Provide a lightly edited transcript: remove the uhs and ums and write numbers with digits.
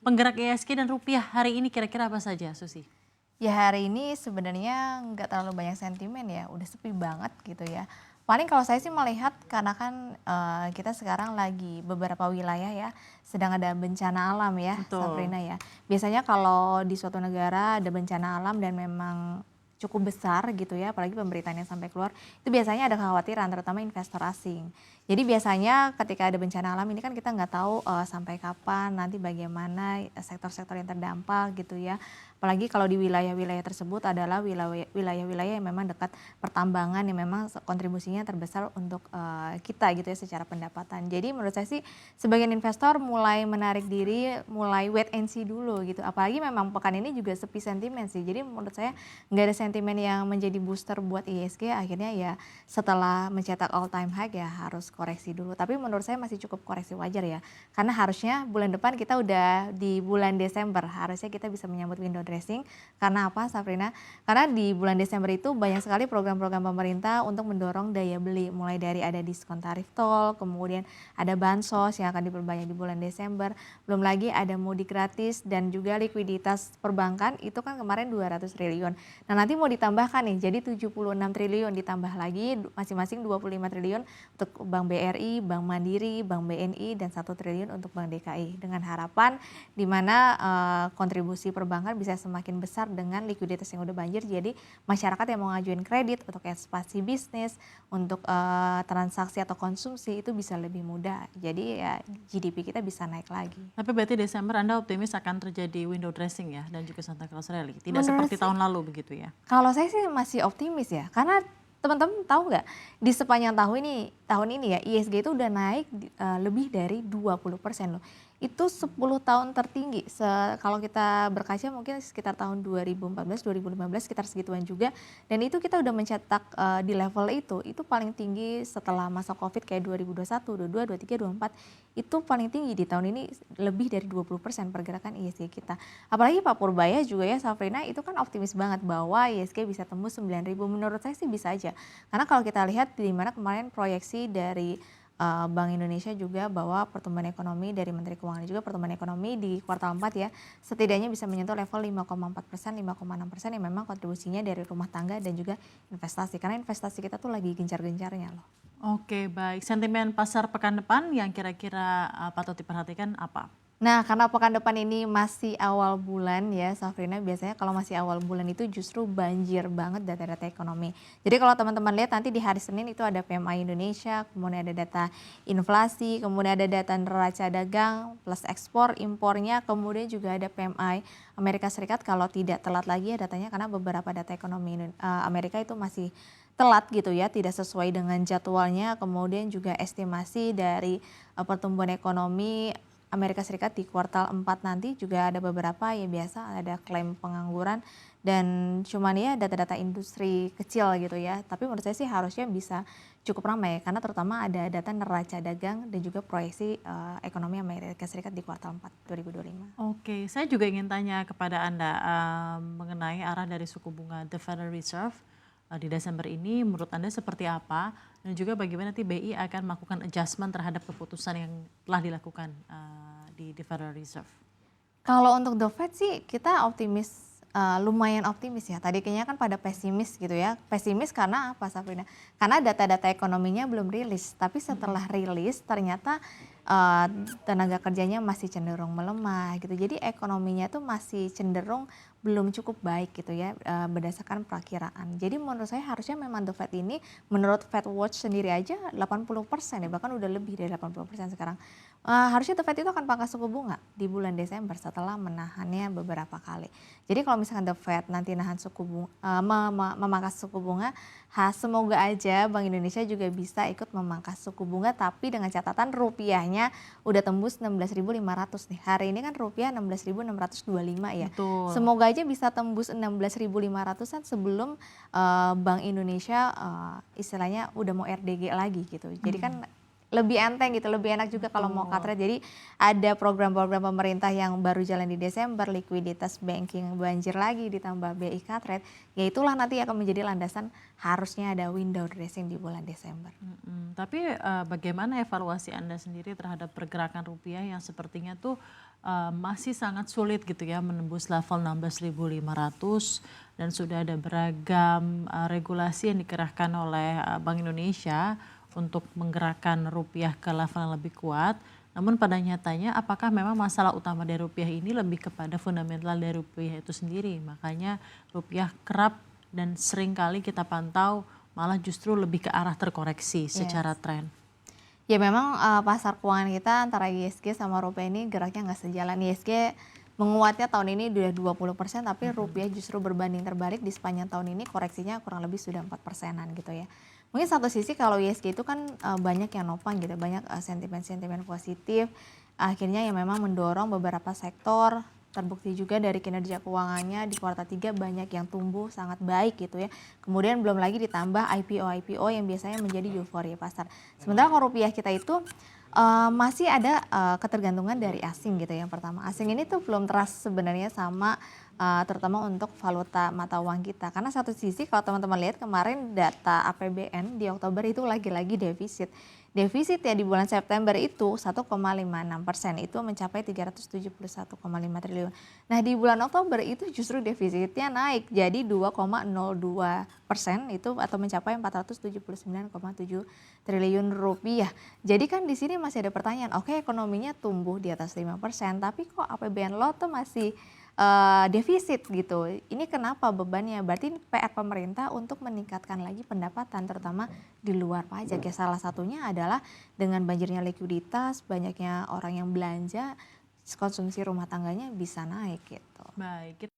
Penggerak ISG dan rupiah hari ini kira-kira apa saja, Susi? Ya hari ini sebenarnya nggak terlalu banyak sentimen ya, udah sepi banget gitu ya. Paling kalau saya sih melihat karena kan, kita sekarang lagi beberapa wilayah ya, sedang ada bencana alam ya, Betul. Safrina ya. Biasanya kalau di suatu negara ada bencana alam dan memang cukup besar gitu ya, apalagi pemberitaannya sampai keluar, itu biasanya ada kekhawatiran terutama investor asing. Jadi biasanya ketika ada bencana alam ini kan kita nggak tahu, sampai kapan, nanti bagaimana sektor-sektor yang terdampak gitu ya. Apalagi kalau di wilayah-wilayah tersebut adalah wilayah-wilayah yang memang dekat pertambangan yang memang kontribusinya terbesar untuk, kita gitu ya secara pendapatan. Jadi menurut saya sih sebagian investor mulai menarik diri, mulai wait and see dulu gitu. Apalagi memang pekan ini juga sepi sentimen sih. Jadi menurut saya nggak ada sentimen yang menjadi booster buat ISG, akhirnya ya setelah mencetak all time high ya harus koreksi dulu. Tapi menurut saya masih cukup koreksi wajar ya. Karena harusnya bulan depan kita udah di bulan Desember, harusnya kita bisa menyambut window dressing. Karena apa, Safrina? Karena di bulan Desember itu banyak sekali program-program pemerintah untuk mendorong daya beli, mulai dari ada diskon tarif tol, kemudian ada bansos yang akan diperbanyak di bulan Desember, belum lagi ada mudik gratis dan juga likuiditas perbankan itu kan kemarin 200 triliun. Nah nanti mau ditambahkan nih, jadi 76 triliun ditambah lagi masing-masing 25 triliun untuk Bank BRI, Bank Mandiri, Bank BNI, dan 1 triliun untuk Bank DKI. Dengan harapan di mana kontribusi perbankan bisa semakin besar dengan likuiditas yang udah banjir. Jadi masyarakat yang mau ngajuin kredit untuk ekspansi bisnis, untuk transaksi atau konsumsi itu bisa lebih mudah. Jadi ya GDP kita bisa naik lagi. Tapi berarti Desember Anda optimis akan terjadi window dressing ya dan juga Santa Claus Rally. Tidak Menurut seperti sih, tahun lalu begitu ya. kalau saya sih masih optimis ya, karena teman-teman tahu nggak di sepanjang tahun ini ya ISG itu udah naik lebih dari 20% loh. Itu 10 tahun tertinggi. Kalau kita berkaca mungkin sekitar tahun 2014, 2015 sekitar segituan juga. Dan itu kita udah mencetak di level itu paling tinggi setelah masa Covid kayak 2021, 22, 23, 24. Itu paling tinggi di tahun ini lebih dari 20% pergerakan ISG kita. Apalagi Pak Purbaya juga ya Safrina itu kan optimis banget bahwa ISG bisa tembus 9.000. Menurut saya sih bisa aja. Karena kalau kita lihat di mana kemarin proyeksi dari Bank Indonesia juga bahwa pertumbuhan ekonomi dari Menteri Keuangan juga pertumbuhan ekonomi di kuartal 4 ya setidaknya bisa menyentuh level 5,4%, 5,6% yang memang kontribusinya dari rumah tangga dan juga investasi. Karena investasi kita tuh lagi gencar-gencarnya loh. Oke, baik. Sentimen pasar pekan depan yang kira-kira patut diperhatikan apa? Nah, karena pekan depan ini masih awal bulan ya, Safrina, biasanya kalau masih awal bulan itu justru banjir banget data-data ekonomi. Jadi kalau teman-teman lihat nanti di hari Senin itu ada PMI Indonesia, kemudian ada data inflasi, kemudian ada data neraca dagang plus ekspor, impornya, kemudian juga ada PMI Amerika Serikat kalau tidak telat lagi ya datanya karena beberapa data ekonomi Amerika itu masih telat gitu ya, tidak sesuai dengan jadwalnya, kemudian juga estimasi dari pertumbuhan ekonomi Amerika Serikat di kuartal 4 nanti juga ada beberapa ya biasa ada klaim pengangguran dan cuman ya data-data industri kecil gitu ya. Tapi menurut saya sih harusnya bisa cukup ramai karena terutama ada data neraca dagang dan juga proyeksi ekonomi Amerika Serikat di kuartal 4 2025. Oke, saya juga ingin tanya kepada Anda mengenai arah dari suku bunga The Federal Reserve di Desember ini menurut Anda seperti apa dan juga bagaimana nanti BI akan melakukan adjustment terhadap keputusan yang telah dilakukan di The Federal Reserve. Kalau untuk The Fed sih kita optimis, lumayan optimis ya. Tadi kayaknya kan pada pesimis gitu ya. Pesimis karena apa Safrina? Karena data-data ekonominya belum rilis. Tapi setelah rilis ternyata tenaga kerjanya masih cenderung melemah gitu. Jadi ekonominya tuh masih cenderung belum cukup baik gitu ya berdasarkan perakiraan. Jadi menurut saya harusnya memang The Fed ini menurut Fed Watch sendiri aja 80% ya bahkan udah lebih dari 80% sekarang. Harusnya The Fed itu akan pangkas suku bunga di bulan Desember setelah menahannya beberapa kali. Jadi kalau misalkan The Fed nanti nahan suku bunga, memangkas suku bunga, semoga aja Bank Indonesia juga bisa ikut memangkas suku bunga tapi dengan catatan rupiahnya udah tembus 16.500 nih. Hari ini kan rupiah 16.625 ya. Betul. Semoga aja bisa tembus 16.500-an sebelum Bank Indonesia istilahnya udah mau RDG lagi gitu. Jadi kan lebih enteng gitu, lebih enak juga kalau mau cut Betul. rate. Jadi ada program-program pemerintah yang baru jalan di Desember, likuiditas banking banjir lagi ditambah BI cut rate, ya itulah nanti akan menjadi landasan harusnya ada window dressing di bulan Desember. Tapi bagaimana evaluasi Anda sendiri terhadap pergerakan rupiah yang sepertinya tuh masih sangat sulit gitu ya menembus level 16.500 dan sudah ada beragam regulasi yang dikerahkan oleh Bank Indonesia untuk menggerakkan rupiah ke level yang lebih kuat. Namun pada nyatanya apakah memang masalah utama dari rupiah ini lebih kepada fundamental dari rupiah itu sendiri. Makanya rupiah kerap dan sering kali kita pantau malah justru lebih ke arah terkoreksi secara Yes. tren. Ya memang pasar keuangan kita antara ISG sama rupiah ini geraknya nggak sejalan. ISG menguatnya tahun ini udah 20%, tapi rupiah justru berbanding terbalik di sepanjang tahun ini koreksinya kurang lebih sudah 4%-an gitu ya. Mungkin satu sisi kalau ISG itu kan banyak yang nopang gitu, banyak sentimen-sentimen positif, akhirnya yang memang mendorong beberapa sektor. Terbukti juga dari kinerja keuangannya di kuartal 3 banyak yang tumbuh sangat baik gitu ya. Kemudian belum lagi ditambah IPO yang biasanya menjadi euforia pasar. Sementara kalau rupiah kita itu masih ada ketergantungan dari asing gitu ya. Yang pertama, asing ini tuh belum trust sebenarnya sama terutama untuk valuta mata uang kita. Karena satu sisi kalau teman-teman lihat kemarin data APBN di Oktober itu lagi-lagi defisit. Defisit ya di bulan September itu 1,56%, itu mencapai 371,5 triliun. Nah di bulan Oktober itu justru defisitnya naik jadi 2,02% itu atau mencapai 479,7 triliun rupiah. Jadi kan di sini masih ada pertanyaan, oke ekonominya tumbuh di atas 5%, tapi kok APBN lo tuh masih defisit gitu. Ini kenapa bebannya? Berarti PR pemerintah untuk meningkatkan lagi pendapatan terutama di luar pajak ya. Salah satunya adalah dengan banjirnya likuiditas, banyaknya orang yang belanja, konsumsi rumah tangganya bisa naik gitu. Baik.